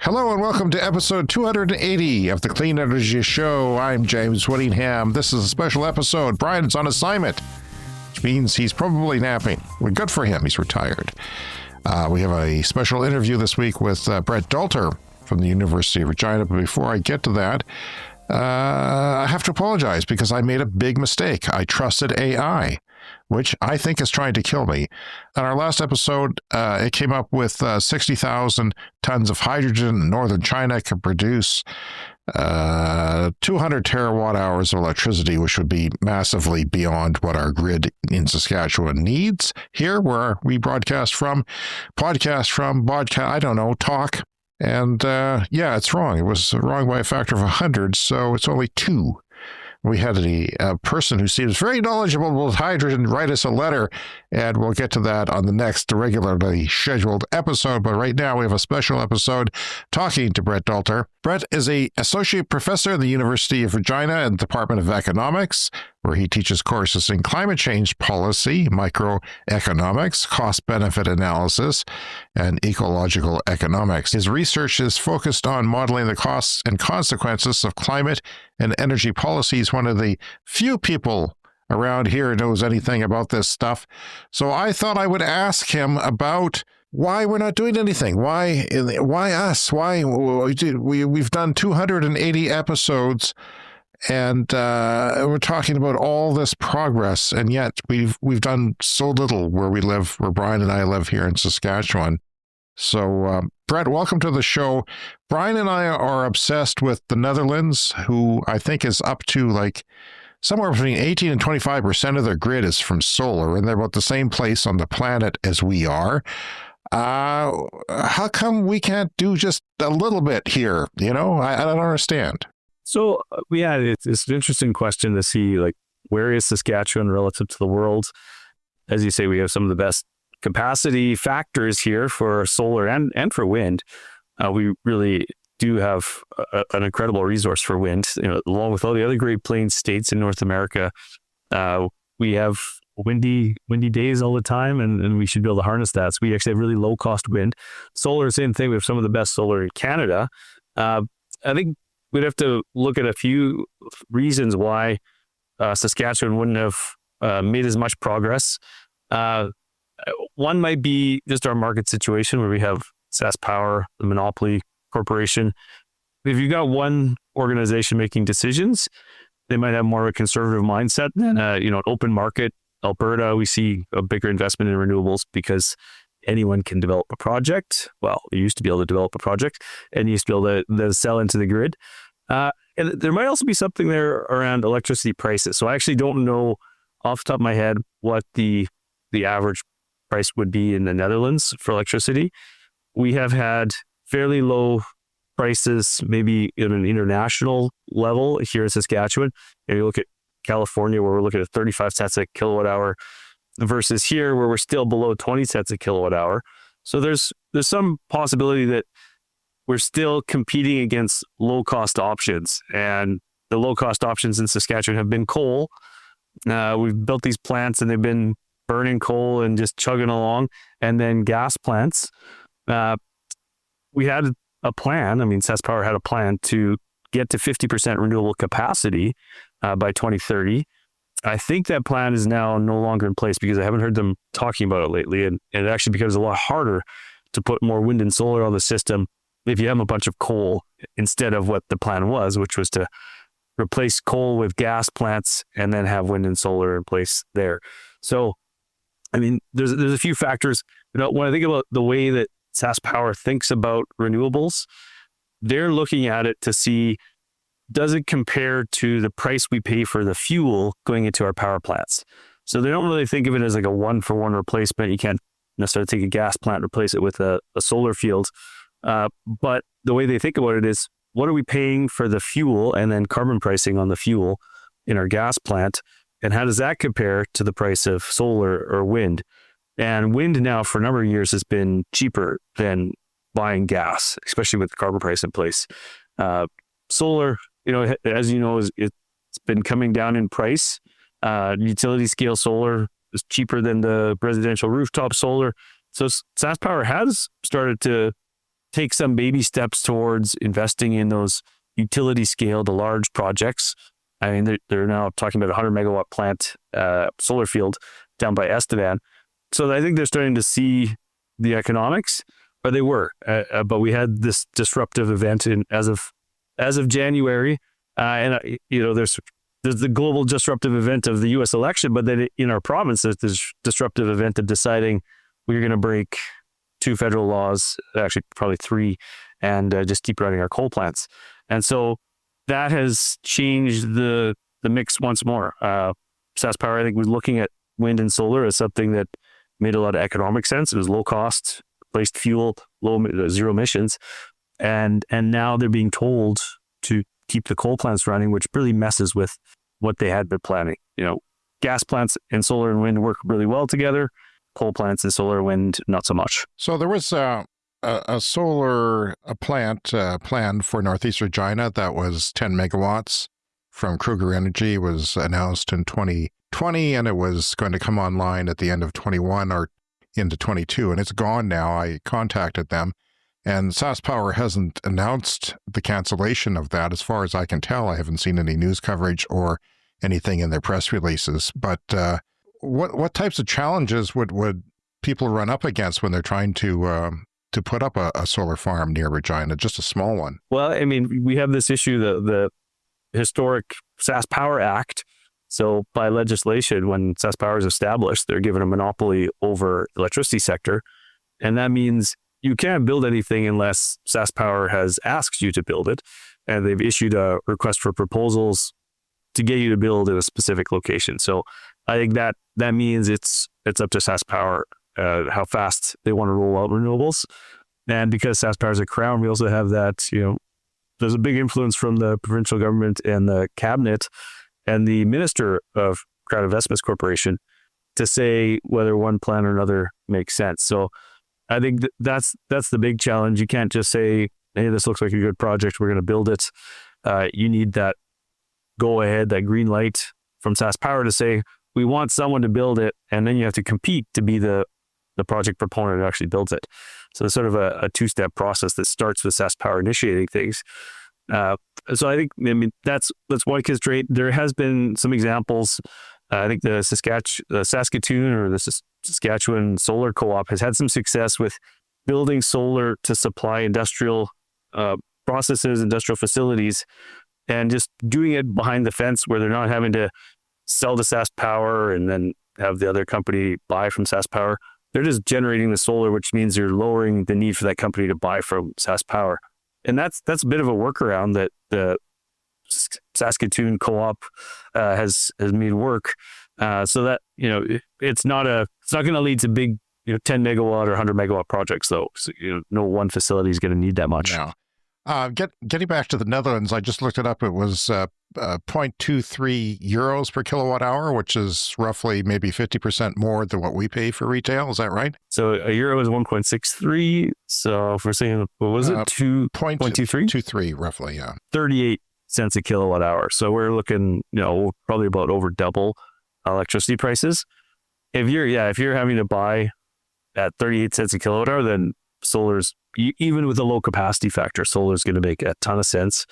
Hello and welcome to episode 280 of the Clean Energy Show. I'm James Whittingham. This is a special episode. Brian's on assignment, which means he's probably napping. Well, good for him. He's retired. We have a special interview this week with Brett Dolter from the University of Regina. But before I get to that, I have to apologize because I made a big mistake. I trusted AI, which I think is trying to kill me. On our last episode, it came up with 60,000 tons of hydrogen in northern China could produce 200 terawatt hours of electricity, which would be massively beyond what our grid in Saskatchewan needs. Here, where we broadcast from, talk. And yeah, it's wrong. It was wrong by a factor of 100, so it's only 2. We had a person who seems very knowledgeable with hydrogen write us a letter, and we'll get to that on the next regularly scheduled episode. But right now, we have a special episode talking to Brett Dolter. Brett is an associate professor at the University of Regina in the Department of Economics, where he teaches courses in climate change policy, microeconomics, cost-benefit analysis, and ecological economics. His research is focused on modeling the costs and consequences of climate and energy policy. He's one of the few people around here who knows anything about this stuff. So I thought I would ask him about why we're not doing anything. Why us? Why we've done 280 episodes, and we're talking about all this progress, and yet we've done so little where we live, where Brian and I live here in Saskatchewan. So, Brett, welcome to the show. Brian and I are obsessed with the Netherlands, who I think is up to like somewhere between 18 and 25% of their grid is from solar, and they're about the same place on the planet as we are. How come we can't do just a little bit here? You know, I don't understand. So, yeah, it's an interesting question to see, like, where is Saskatchewan relative to the world? As you say, we have some of the best capacity factors here for solar and for wind. We really do have an incredible resource for wind. You know, along with all the other Great Plains states in North America, we have windy days all the time, and we should be able to harness that. So we actually have really low cost wind. Solar, same thing. We have some of the best solar in Canada. I think we'd have to look at a few reasons why Saskatchewan wouldn't have made as much progress. One might be just our market situation where we have SaskPower, the monopoly corporation. If you've got one organization making decisions, they might have more of a conservative mindset than an open market. Alberta, we see a bigger investment in renewables because anyone can develop a project. Well, you used to be able to develop a project, and you used to be able to sell into the grid. And there might also be something there around electricity prices. So I actually don't know off the top of my head what the average price would be in the Netherlands for electricity. We have had fairly low prices, maybe in an international level here in Saskatchewan. And you look at California, where we're looking at 35 cents a kilowatt hour, versus here where we're still below 20 cents a kilowatt hour. So there's some possibility that we're still competing against low cost options, and the low cost options in Saskatchewan have been coal. We've built these plants and they've been burning coal and just chugging along, and then gas plants. We had a plan. I mean, SaskPower had a plan to get to 50% renewable capacity by 2030. I think that plan is now no longer in place because I haven't heard them talking about it lately. And it actually becomes a lot harder to put more wind and solar on the system if you have a bunch of coal instead of what the plan was, which was to replace coal with gas plants and then have wind and solar in place there. So, I mean, there's a few factors. When I think about the way that SaskPower thinks about renewables, they're looking at it to see, does it compare to the price we pay for the fuel going into our power plants? So they don't really think of it as like a one-for-one replacement. You can't necessarily take a gas plant, replace it with a solar field. But the way they think about it is, what are we paying for the fuel and then carbon pricing on the fuel in our gas plant? And how does that compare to the price of solar or wind? And wind now for a number of years has been cheaper than buying gas, especially with the carbon price in place. Solar, as you know, it's been coming down in price. Utility scale solar is cheaper than the residential rooftop solar. So SaskPower has started to take some baby steps towards investing in those utility scale to large projects. I mean, they're now talking about a 100 megawatt plant, solar field down by Estevan. So I think they're starting to see the economics, or they were. But we had this disruptive event as of January, there's the global disruptive event of the U.S. election, but then in our province, there's this disruptive event of deciding we're going to break 2 federal laws, actually probably 3, and just keep running our coal plants. And so that has changed the mix once more. SaskPower, I think, was looking at wind and solar as something that made a lot of economic sense. It was low cost, replaced fuel, zero emissions. And now they're being told to keep the coal plants running, which really messes with what they had been planning. Gas plants and solar and wind work really well together. Coal plants and solar and wind, not so much. So there was a solar plant planned for Northeast Regina that was 10 megawatts from Kruger Energy. It was announced in 2020, and it was going to come online at the end of 21 or into 22, and it's gone now. I contacted them, and SaskPower hasn't announced the cancellation of that. As far as I can tell, I haven't seen any news coverage or anything in their press releases. But what types of challenges would people run up against when they're trying to put up a solar farm near Regina, just a small one? Well, I mean, we have this issue, the historic SaskPower Act. So by legislation, when SaskPower is established, they're given a monopoly over the electricity sector. And that means you can't build anything unless SaskPower has asked you to build it. And they've issued a request for proposals to get you to build in a specific location. So I think that means it's up to SaskPower how fast they want to roll out renewables. And because SaskPower is a crown, we also have that, there's a big influence from the provincial government and the cabinet and the Minister of Crown Investments Corporation to say whether one plan or another makes sense. So I think that's the big challenge. You can't just say, hey, this looks like a good project, we're going to build it. You need that go ahead, that green light from SaskPower to say, we want someone to build it, and then you have to compete to be the project proponent who actually builds it. So it's sort of a 2-step process that starts with SaskPower initiating things. So I think, that's one constraint. There has been some examples. I think the Saskatoon or the Saskatchewan Solar Co-op has had some success with building solar to supply industrial processes, industrial facilities, and just doing it behind the fence where they're not having to sell to SaskPower and then have the other company buy from SaskPower. They're just generating the solar, which means you're lowering the need for that company to buy from SaskPower. And that's a bit of a workaround that the Saskatoon Co-op has made work, so that it's not going to lead to big 10 megawatt or 100 megawatt projects though. So, no one facility is going to need that much. No. Getting back to the Netherlands, I just looked it up. It was 0.23 euros per kilowatt hour, which is roughly maybe 50% more than what we pay for retail. Is that right? So a euro is 1.63. So if we're saying, what was it? 2.23? 2.23 roughly, yeah. 38 cents a kilowatt hour. So we're looking, probably about over double electricity prices. If you're having to buy at 38 cents a kilowatt hour, then solar's, even with a low capacity factor, solar is going to make a ton of sense.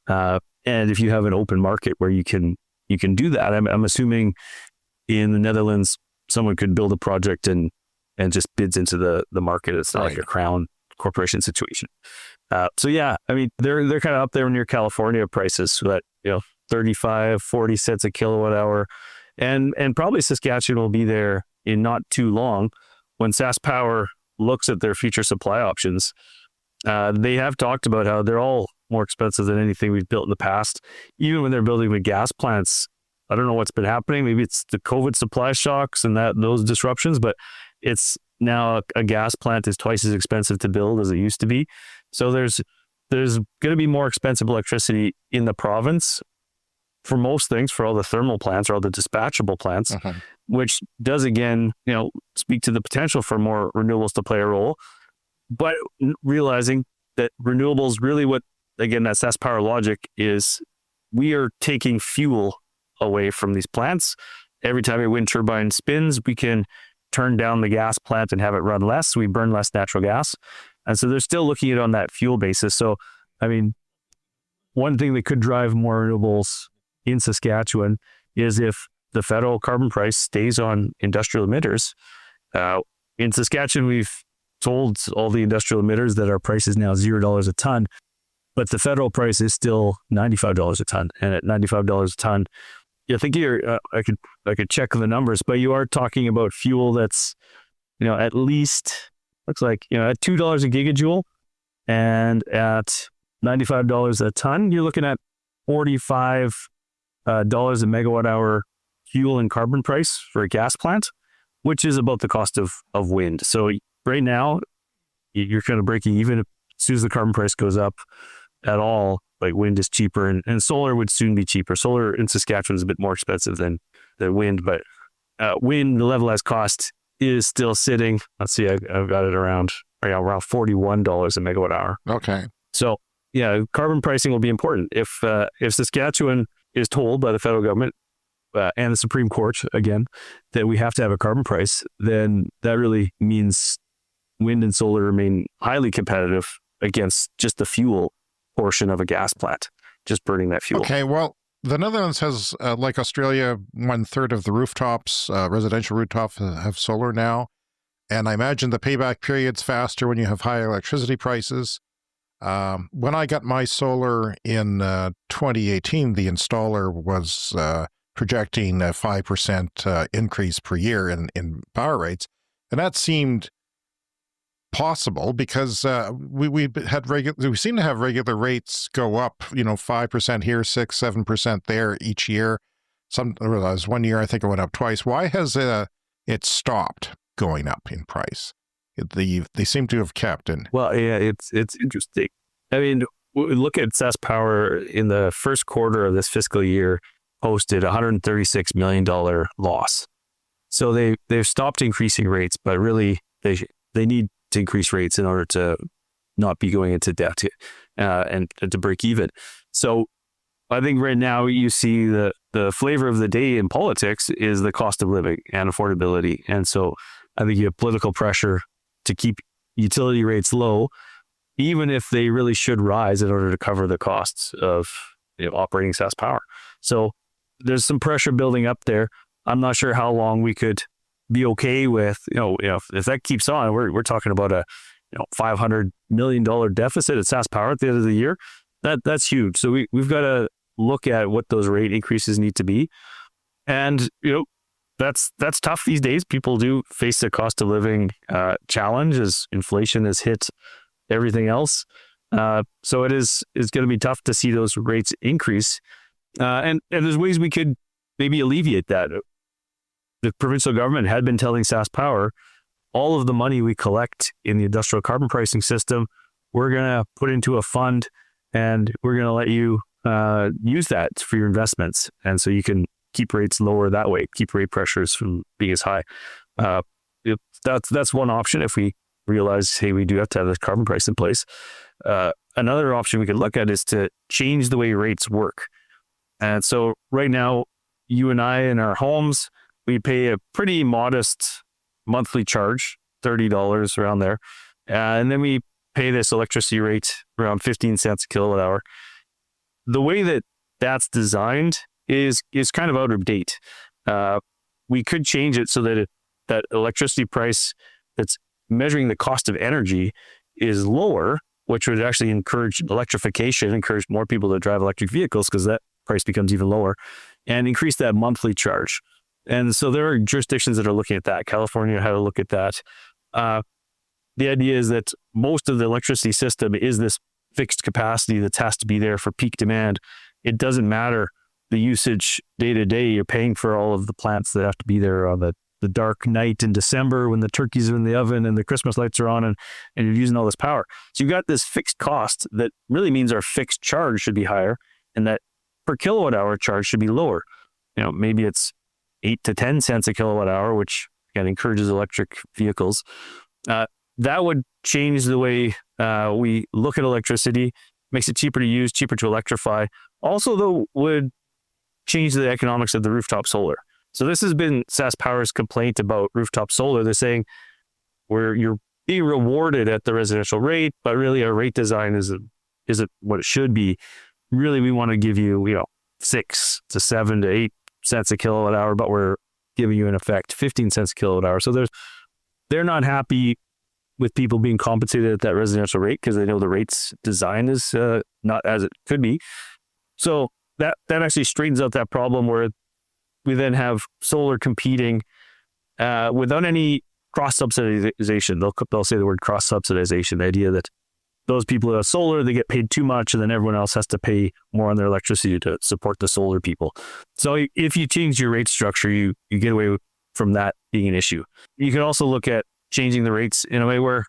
And if you have an open market where you can do that, I'm assuming in the Netherlands, someone could build a project and just bids into the market. It's not like a crown corporation situation. So yeah, I mean, they're kind of up there near California prices, so that 35, 40 cents a kilowatt hour, and probably Saskatchewan will be there in not too long when SaskPower looks at their future supply options. They have talked about how they're all more expensive than anything we've built in the past. Even when they're building the gas plants, I don't know what's been happening. Maybe it's the COVID supply shocks and those disruptions, but it's now a gas plant is twice as expensive to build as it used to be. So there's going to be more expensive electricity in the province for most things, for all the thermal plants or all the dispatchable plants, which does again, speak to the potential for more renewables to play a role. But realizing that renewables really that SaskPower logic is, we are taking fuel away from these plants. Every time a wind turbine spins, we can turn down the gas plant and have it run less. We burn less natural gas. And so they're still looking at it on that fuel basis. So, I mean, one thing that could drive more renewables in Saskatchewan is if the federal carbon price stays on industrial emitters. In Saskatchewan, we've told all the industrial emitters that our price is now $0 a ton, but the federal price is still $95 a ton. And at $95 a ton, I think I could check the numbers, but you are talking about fuel that's, at least, looks like, at $2 a gigajoule, and at $95 a ton, you're looking at $45 a megawatt hour fuel and carbon price for a gas plant, which is about the cost of wind. So right now, you're kind of breaking even as soon as the carbon price goes up at all. Like, wind is cheaper, and solar would soon be cheaper. Solar in Saskatchewan is a bit more expensive than wind, but wind, the levelized cost is still sitting. Let's see, I've got it around $41 a megawatt hour. Okay. So yeah, carbon pricing will be important. If Saskatchewan is told by the federal government and the Supreme Court again that we have to have a carbon price, then that really means wind and solar remain highly competitive against just the fuel portion of a gas plant, just burning that fuel. Okay, well, the Netherlands has, like Australia, 1/3 of the rooftops, residential rooftops, have solar now. And I imagine the payback period's faster when you have high electricity prices. When I got my solar in 2018, the installer was projecting a 5% increase per year in power rates. And that seemed possible because we seem to have regular rates go up, 5% here, 6-7% there each year. Was 1 year, I think it went up twice. Why has it stopped going up in price? They seem to have kept in. Well, yeah, it's interesting. I mean, look at SaskPower in the first quarter of this fiscal year posted $136 million loss. So they've stopped increasing rates, but really they need to increase rates in order to not be going into debt and to break even. So I think right now you see the flavor of the day in politics is the cost of living and affordability. And so I think you have political pressure to keep utility rates low, even if they really should rise in order to cover the costs of operating SaskPower. So there's some pressure building up there. I'm not sure how long we could be okay with, if that keeps on, we're talking about a $500 million deficit at SaskPower at the end of the year. That's huge. So we've got to look at what those rate increases need to be. And, that's tough these days. People do face a cost of living challenge as inflation has hit everything else. So it's going to be tough to see those rates increase. And there's ways we could maybe alleviate that. The provincial government had been telling SaskPower, all of the money we collect in the industrial carbon pricing system, we're going to put into a fund and we're going to let you use that for your investments. And so you can keep rates lower that way, keep rate pressures from being as high. That's one option if we realize, hey, we do have to have this carbon price in place. Another option we could look at is to change the way rates work. And so right now, you and I in our homes, we pay a pretty modest monthly charge, $30 around there. And then we pay this electricity rate around 15 cents a kilowatt hour. The way that that's designed is kind of out of date. We could change it so that that electricity price that's measuring the cost of energy is lower, which would actually encourage electrification, encourage more people to drive electric vehicles because that price becomes even lower, and increase that monthly charge. And so there are jurisdictions that are looking at that. California had a look at that. The idea is that most of the electricity system is this fixed capacity that has to be there for peak demand. It doesn't matter the usage day to day. You're paying for all of the plants that have to be there on the dark night in December when the turkeys are in the oven and the Christmas lights are on and you're using all this power. So you've got this fixed cost that really means our fixed charge should be higher and that per kilowatt hour charge should be lower. Maybe it's 8 to 10 cents a kilowatt hour, which again encourages electric vehicles. That would change the way we look at electricity, makes it cheaper to use, cheaper to electrify. Also, though, would change the economics of the rooftop solar. So this has been SaskPower's complaint about rooftop solar. They're saying you're being rewarded at the residential rate, but really our rate design isn't what it should be. Really, we want to give you, 6 to 7 to 8 cents a kilowatt hour, but we're giving you in effect 15 cents a kilowatt hour. So they're not happy with people being compensated at that residential rate because they know the rate's design is not as it could be. So that actually straightens out that problem where we then have solar competing without any cross-subsidization. They'll say the word cross-subsidization, the idea that those people that have solar, they get paid too much, and then everyone else has to pay more on their electricity to support the solar people. So if you change your rate structure, you get away from that being an issue. You can also look at changing the rates in a way where,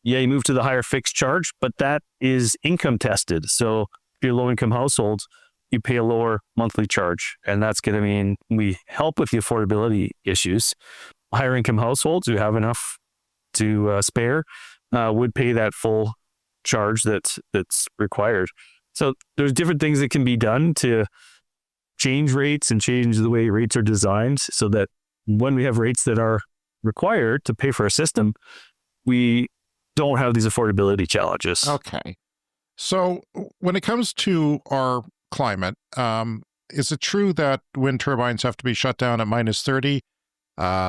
you move to the higher fixed charge, but that is income tested. So if you're low-income households, you pay a lower monthly charge, and that's going to mean we help with the affordability issues. Higher income households who have enough to spare would pay that full charge that's required. So there's different things that can be done to change rates and change the way rates are designed so that when we have rates that are required to pay for a system, we don't have these affordability challenges. Okay. So when it comes to our climate, is it true that wind turbines have to be shut down at -30?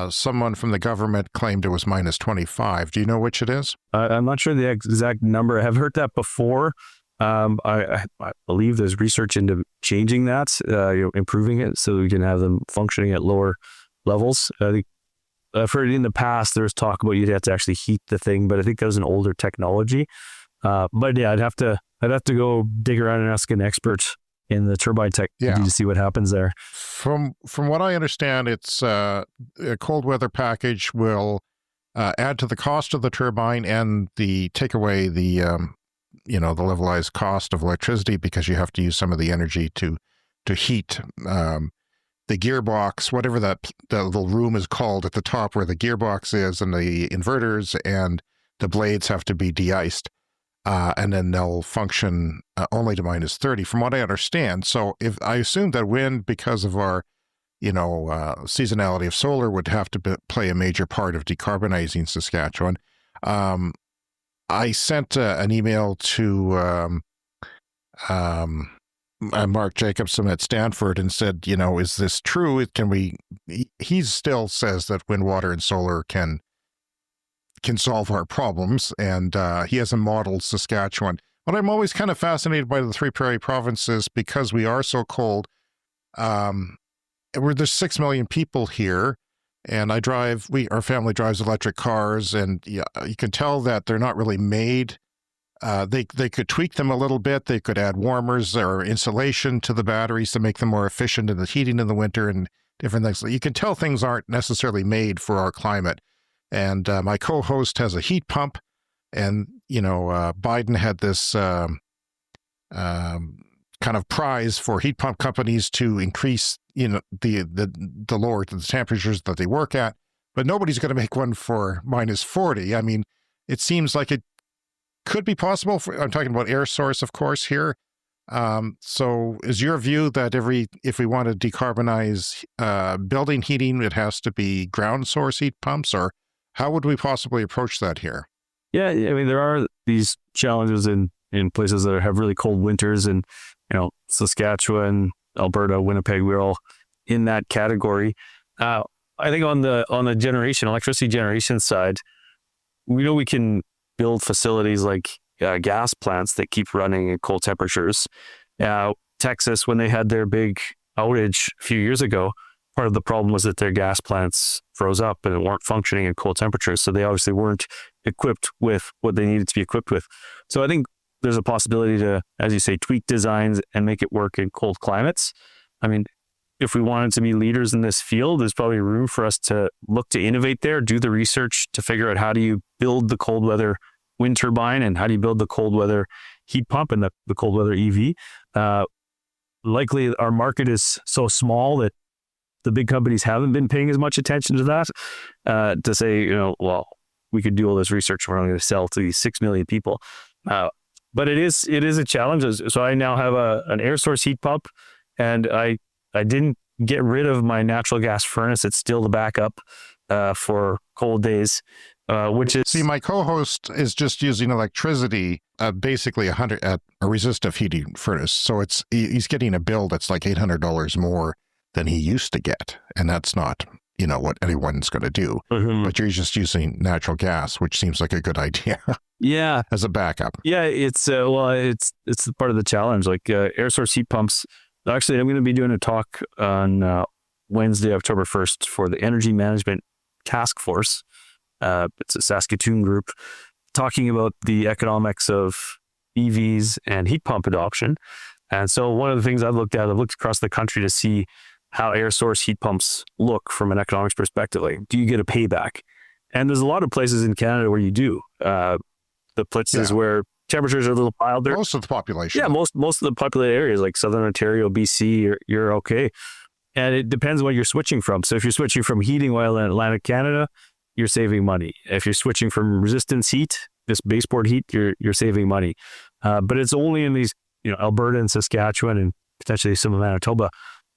Someone from the government claimed it was -25. Do you know which it is? I'm not sure the exact number. I have heard that before. I believe there's research into changing that, improving it so we can have them functioning at lower levels. I think I've heard in the past there's talk about you'd have to actually heat the thing, but I think that was an older technology. But yeah, I'd have to go dig around and ask an expert in the turbine technology to see what happens there. From what I understand, it's a cold weather package will add to the cost of the turbine and take away the the levelized cost of electricity because you have to use some of the energy to heat the gearbox, whatever that little room is called at the top where the gearbox is, and the inverters and the blades have to be de-iced. And then they'll function only to -30, from what I understand. So if I assume that wind, because of our, seasonality of solar, would have to play a major part of decarbonizing Saskatchewan. I sent an email to Mark Jacobson at Stanford and said, is this true? He still says that wind, water, and solar can solve our problems, and he hasn't modeled Saskatchewan. But I'm always kind of fascinated by the three prairie provinces because we are so cold. There's 6 million people here, and our family drives electric cars, and you can tell that they're not really made. They could tweak them a little bit. They could add warmers or insulation to the batteries to make them more efficient in the heating in the winter and different things. You can tell things aren't necessarily made for our climate. And my co-host has a heat pump, and Biden had this kind of prize for heat pump companies to increase the lower the temperatures that they work at, but nobody's going to make one for -40. I mean, it seems like it could be possible. I'm talking about air source, of course, here. So is your view that if we want to decarbonize building heating, it has to be ground source heat pumps, or how would we possibly approach that here? Yeah, I mean, there are these challenges in places that have really cold winters, and Saskatchewan, Alberta, Winnipeg, we're all in that category. I think on the electricity generation side, we know we can build facilities like gas plants that keep running at cold temperatures. Texas, when they had their big outage a few years ago, part of the problem was that their gas plants froze up and weren't functioning at cold temperatures. So they obviously weren't equipped with what they needed to be equipped with. So I think there's a possibility to, as you say, tweak designs and make it work in cold climates. I mean, if we wanted to be leaders in this field, there's probably room for us to look to innovate there, do the research to figure out how do you build the cold weather wind turbine and how do you build the cold weather heat pump and the cold weather EV. Likely our market is so small that the big companies haven't been paying as much attention to that, to say, well, we could do all this research, we're only going to sell to these 6 million people. But it is a challenge. So I now have an air source heat pump, and I didn't get rid of my natural gas furnace. It's still the backup for cold days. which is... See, my co-host is just using electricity, basically 100 at a resistive heating furnace. So he's getting a bill that's like $800 more than he used to get. And that's not, what anyone's going to do. Mhm. But you're just using natural gas, which seems like a good idea Yeah. as a backup. Yeah, it's part of the challenge. Like air source heat pumps. Actually, I'm going to be doing a talk on Wednesday, October 1st for the Energy Management Task Force. It's a Saskatchewan group talking about the economics of EVs and heat pump adoption. And so one of the things I've looked across the country to see how air source heat pumps look from an economics perspective. Like, do you get a payback? And there's a lot of places in Canada where you do. The places where temperatures are a little milder. Most of the population. Yeah, most of the populated areas like Southern Ontario, BC, you're okay. And it depends what you're switching from. So if you're switching from heating oil in Atlantic Canada, you're saving money. If you're switching from resistance heat, this baseboard heat, you're saving money. But it's only in these, Alberta and Saskatchewan and potentially some of Manitoba,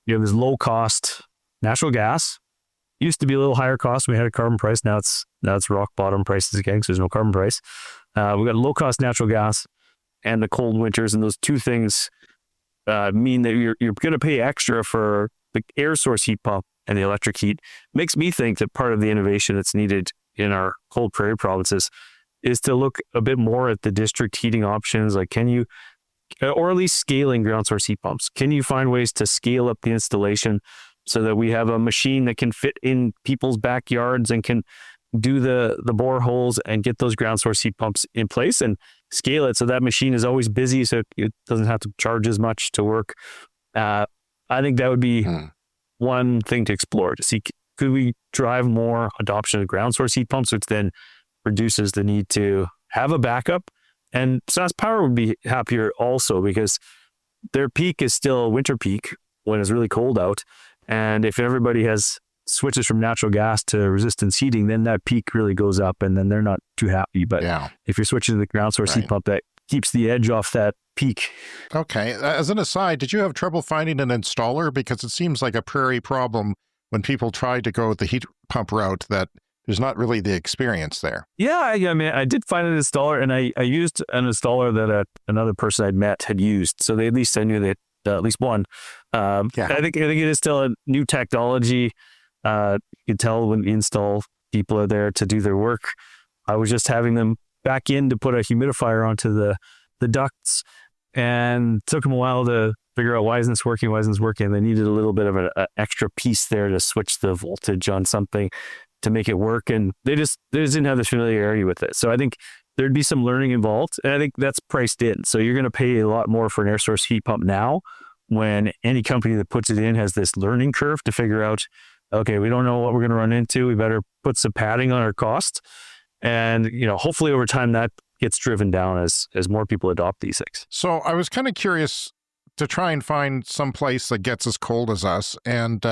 you have this low cost natural gas. Used to be a little higher cost. We had a carbon price. Now it's rock bottom prices again because there's no carbon price. We've got low cost natural gas and the cold winters, and those two things mean that you're going to pay extra for the air source heat pump and the electric heat. Makes me think that part of the innovation that's needed in our cold prairie provinces is to look a bit more at the district heating options. Like, can you, or at least scaling ground source heat pumps? Can you find ways to scale up the installation so that we have a machine that can fit in people's backyards and can do the boreholes and get those ground source heat pumps in place and scale it so that machine is always busy so it doesn't have to charge as much to work. I think that would be one thing to explore, to see, could we drive more adoption of ground source heat pumps, which then reduces the need to have a backup. And SaskPower would be happier also because their peak is still winter peak when it's really cold out. And if everybody has switches from natural gas to resistance heating, then that peak really goes up and then they're not too happy. But if you're switching to the ground source heat pump, that keeps the edge off that peak. Okay. As an aside, did you have trouble finding an installer? Because it seems like a prairie problem when people try to go the heat pump route, that there's not really the experience there. Yeah, I mean, I did find an installer, and I used an installer that another person I'd met had used. So they at least I knew that at least one. I think it is still a new technology. You can tell when the install people are there to do their work. I was just having them back in to put a humidifier onto the ducts, and took them a while to figure out why isn't this working. They needed a little bit of an extra piece there to switch the voltage on something to make it work, and they just didn't have the familiarity with it. So I think there'd be some learning involved, and I think that's priced in. So you're going to pay a lot more for an air source heat pump now, when any company that puts it in has this learning curve to figure out, okay, we don't know what we're going to run into. We better put some padding on our costs. And, hopefully over time that gets driven down as more people adopt these things. So I was kind of curious to try and find some place that gets as cold as us. And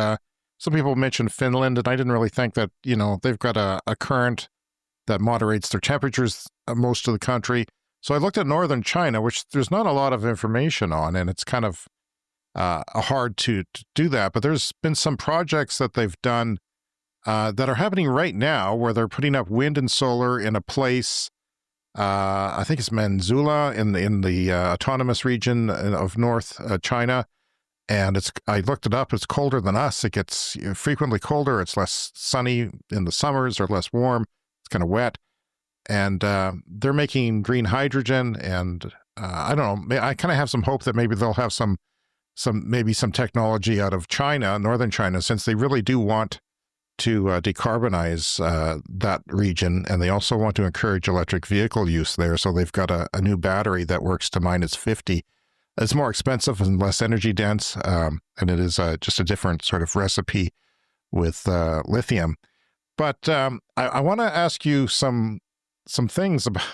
some people mentioned Finland, and I didn't really think that, they've got a current that moderates their temperatures most of the country. So I looked at northern China, which there's not a lot of information on, and it's kind of hard to do that. But there's been some projects that they've done that are happening right now where they're putting up wind and solar in a place, I think it's Manzula in the autonomous region of North China. And I looked it up, it's colder than us. It gets frequently colder. It's less sunny in the summers or less warm. It's kind of wet. And they're making green hydrogen. And I don't know, I kind of have some hope that maybe they'll have some technology out of China, northern China, since they really do want to decarbonize that region. And they also want to encourage electric vehicle use there. So they've got a new battery that works to -50. It's more expensive and less energy dense. And it is just a different sort of recipe with lithium. But I want to ask you some things about,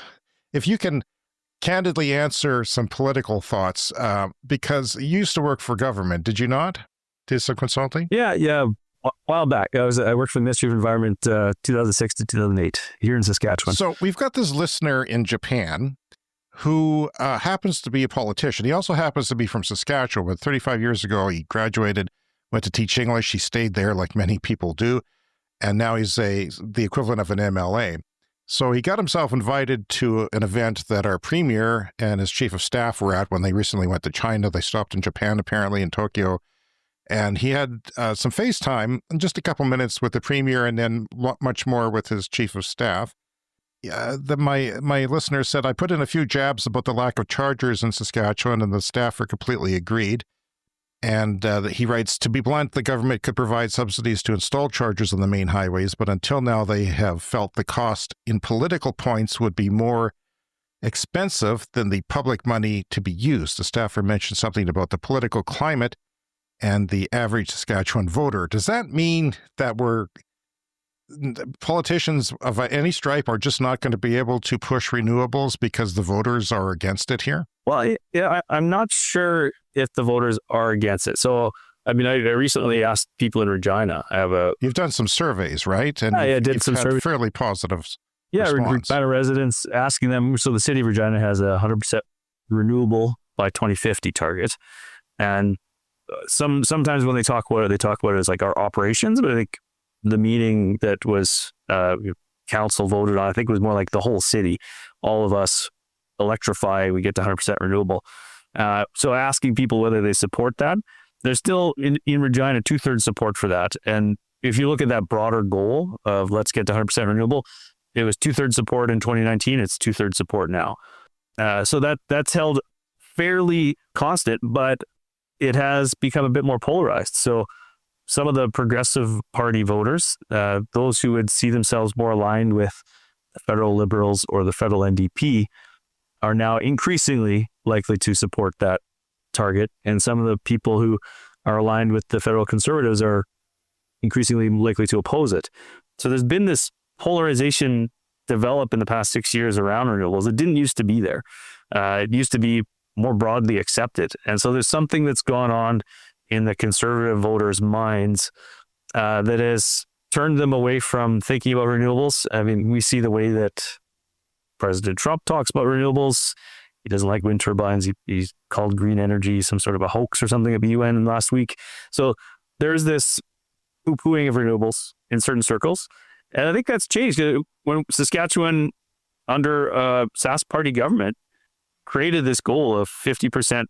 if you can candidly answer some political thoughts, because you used to work for government, did you not? Did some consulting? Yeah. A while back, I worked for the Ministry of Environment 2006 to 2008 here in Saskatchewan. So we've got this listener in Japan who happens to be a politician. He also happens to be from Saskatchewan, but 35 years ago, he graduated, went to teach English. He stayed there like many people do. And now he's the equivalent of an MLA. So he got himself invited to an event that our premier and his chief of staff were at when they recently went to China. They stopped in Japan, apparently, in Tokyo. And he had some FaceTime, just a couple minutes with the premier and then much more with his chief of staff. My listener said, I put in a few jabs about the lack of chargers in Saskatchewan, and the staffer completely agreed. And he writes, to be blunt, the government could provide subsidies to install chargers on the main highways, but until now they have felt the cost in political points would be more expensive than the public money to be used. The staffer mentioned something about the political climate and the average Saskatchewan voter. Does that mean that politicians of any stripe are just not going to be able to push renewables because the voters are against it here? Well, yeah, I'm not sure if the voters are against it. So, I mean, I recently asked people in Regina. You've done some surveys, right? And I did some surveys. Fairly positive. Yeah, response. Regina residents, asking them. So the city of Regina has a 100% renewable by 2050 target, and sometimes when they talk about it as like our operations, but I think the meeting that was council voted on, I think it was more like the whole city, all of us electrify, we get to 100% renewable. So asking people whether they support that, there's still in Regina 2/3 support for that. And if you look at that broader goal of let's get to 100% renewable, it was 2/3 support in 2019, it's 2/3 support now. So that's held fairly constant, but it has become a bit more polarized. So some of the Progressive Party voters, those who would see themselves more aligned with the federal Liberals or the federal NDP, are now increasingly likely to support that target. And some of the people who are aligned with the federal Conservatives are increasingly likely to oppose it. So there's been this polarization develop in the past 6 years around renewables. It didn't used to be there. It used to be more broadly accepted. And so there's something that's gone on in the Conservative voters' minds that has turned them away from thinking about renewables. I mean, we see the way that President Trump talks about renewables. He doesn't like wind turbines. He's called green energy some sort of a hoax or something at the UN last week. So there's this poo-pooing of renewables in certain circles. And I think that's changed. When Saskatchewan, under Sask Party government, created this goal of 50%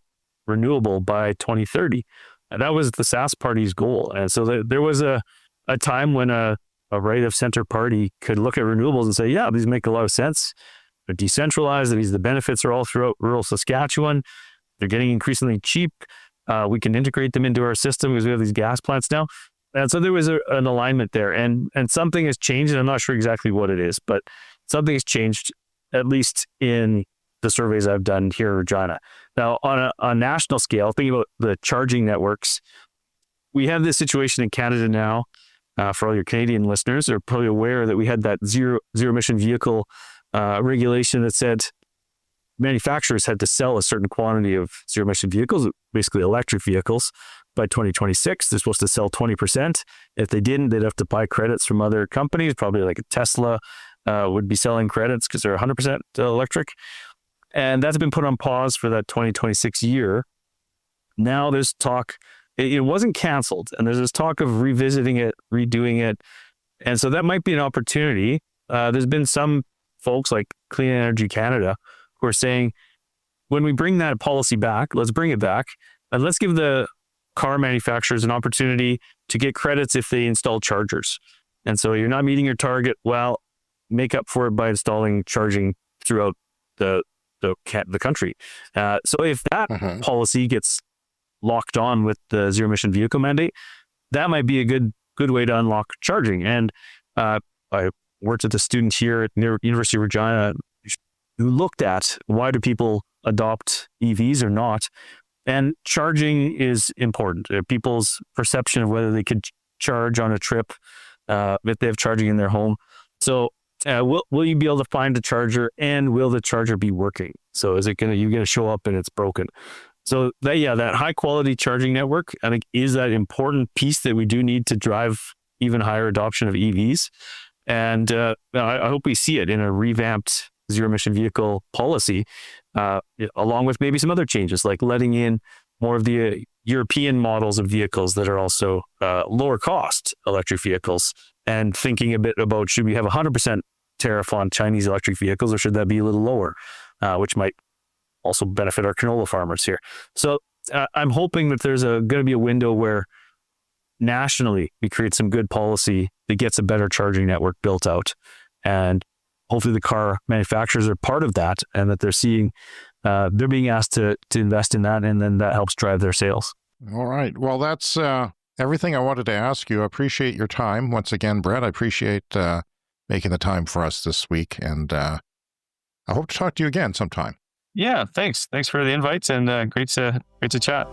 renewable by 2030. And that was the Sask Party's goal. And so there was a time when a right of center party could look at renewables and say, yeah, these make a lot of sense. They're decentralized. The benefits are all throughout rural Saskatchewan. They're getting increasingly cheap. We can integrate them into our system because we have these gas plants now. And so there was an alignment there. And something has changed, and I'm not sure exactly what it is, but something has changed, at least in the surveys I've done here in Regina. Now, on a national scale, thinking about the charging networks, we have this situation in Canada now. For all your Canadian listeners, they're probably aware that we had that zero emission vehicle regulation that said manufacturers had to sell a certain quantity of zero emission vehicles, basically electric vehicles, by 2026. They're supposed to sell 20%. If they didn't, they'd have to buy credits from other companies, probably like a Tesla would be selling credits because they're 100% electric. And that's been put on pause for that 2026 year. Now there's talk, it wasn't canceled, and there's this talk of revisiting it, redoing it. And so that might be an opportunity. There's been some folks like Clean Energy Canada who are saying, when we bring that policy back, let's bring it back, and let's give the car manufacturers an opportunity to get credits if they install chargers. And so you're not meeting your target, well, make up for it by installing charging throughout the country. So if that policy gets locked on with the zero emission vehicle mandate, that might be a good way to unlock charging. And I worked with a student here at University of Regina who looked at why do people adopt EVs or not. And charging is important. People's perception of whether they could charge on a trip, if they have charging in their home. So will you be able to find a charger, and will the charger be working? So is it you're going to show up and it's broken? So that high quality charging network, I think, is that important piece that we do need to drive even higher adoption of EVs. And I hope we see it in a revamped zero emission vehicle policy, along with maybe some other changes, like letting in more of the European models of vehicles that are also lower cost electric vehicles, and thinking a bit about, should we have 100% tariff on Chinese electric vehicles, or should that be a little lower, which might also benefit our canola farmers here? So I'm hoping that there's going to be a window where nationally we create some good policy that gets a better charging network built out, and hopefully the car manufacturers are part of that, and that they're seeing they're being asked to invest in that, and then that helps drive their sales. All right. Well, that's everything I wanted to ask you. I appreciate your time once again, Brett. I appreciate making the time for us this week, and I hope to talk to you again sometime. Yeah, thanks. Thanks for the invites, and great to chat.